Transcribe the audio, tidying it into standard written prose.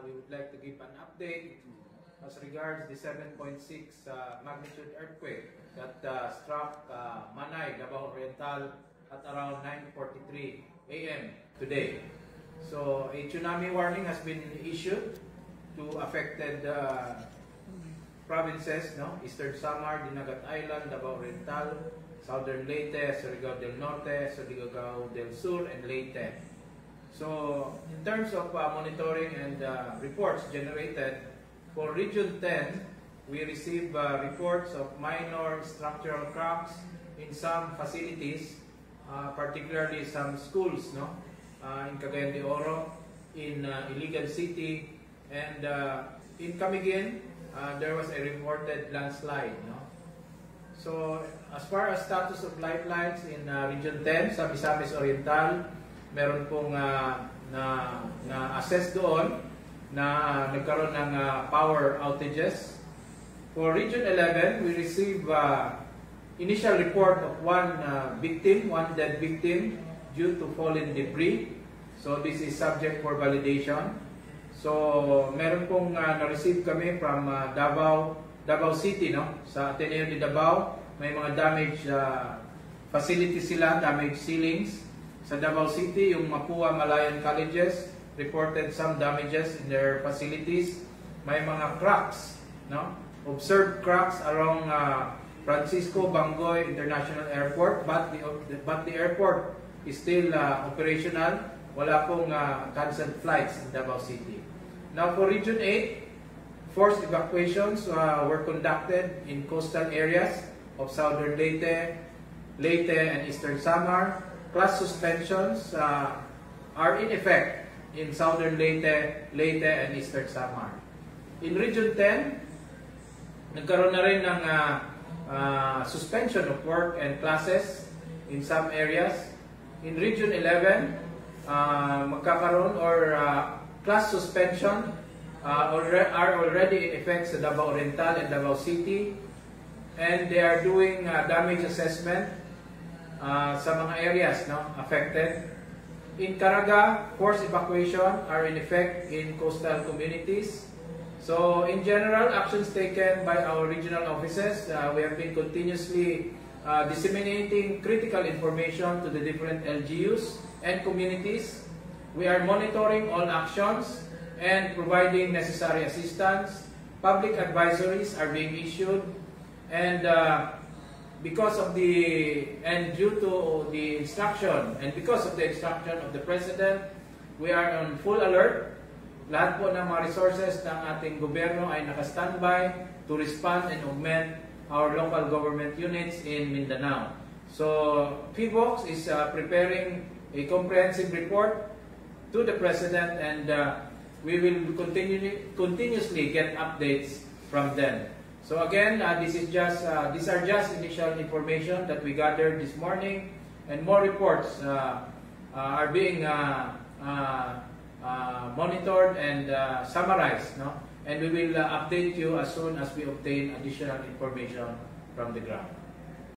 We would like to give an update as regards the 7.6 magnitude earthquake that struck Manay, Davao Oriental at around 9:43 a.m. today. So a tsunami warning has been issued to affected provinces, Eastern Samar, Dinagat Island, Davao Oriental, Southern Leyte, Surigao del Norte, Surigao del Sur, and Leyte. So, in terms of monitoring and reports generated, for Region 10, we receive reports of minor structural cracks in some facilities, particularly some schools, in Cagayan de Oro, in Iligan City, and in Camiguin, there was a reported landslide. So, as far as status of lifelines in Region 10, sa Misamis Oriental, meron pong na-assess doon na nagkaroon ng power outages. For Region 11, we receive initial report of one dead victim due to fallen debris. So this is subject for validation. So meron pong na-receive kami from Davao City, sa Ateneo de Davao. May mga damaged facilities sila, damaged ceilings. Sa Davao City, yung Mapua Malayan Colleges reported some damages in their facilities. May mga cracks, observed cracks along Francisco Bangoy International Airport, but the airport is still operational. Wala pong canceled flights in Davao City. Now for Region 8, forced evacuations were conducted in coastal areas of Southern Leyte, and Eastern Samar. Class suspensions are in effect in Southern Leyte, and Eastern Samar. In Region 10, nagkaroon na rin ng suspension of work and classes in some areas. In Region 11, magkakaroon or class suspension are already in effect sa Davao Oriental and Davao City, and they are doing damage assessment sa mga areas affected. In Caraga, forced evacuation are in effect in coastal communities. So in general, actions taken by our regional offices, we have been continuously disseminating critical information to the different LGUs and communities. We are monitoring all actions and providing necessary assistance. Public advisories are being issued, and due to the instruction of the President, we are on full alert. Lahat po ng mga resources ng ating gobyerno ay naka-standby to respond and augment our local government units in Mindanao. So, PHIVOLCS is preparing a comprehensive report to the President, and we will continuously get updates from them. So again, these are just initial information that we gathered this morning, and more reports are being monitored and summarized, and we will update you as soon as we obtain additional information from the ground.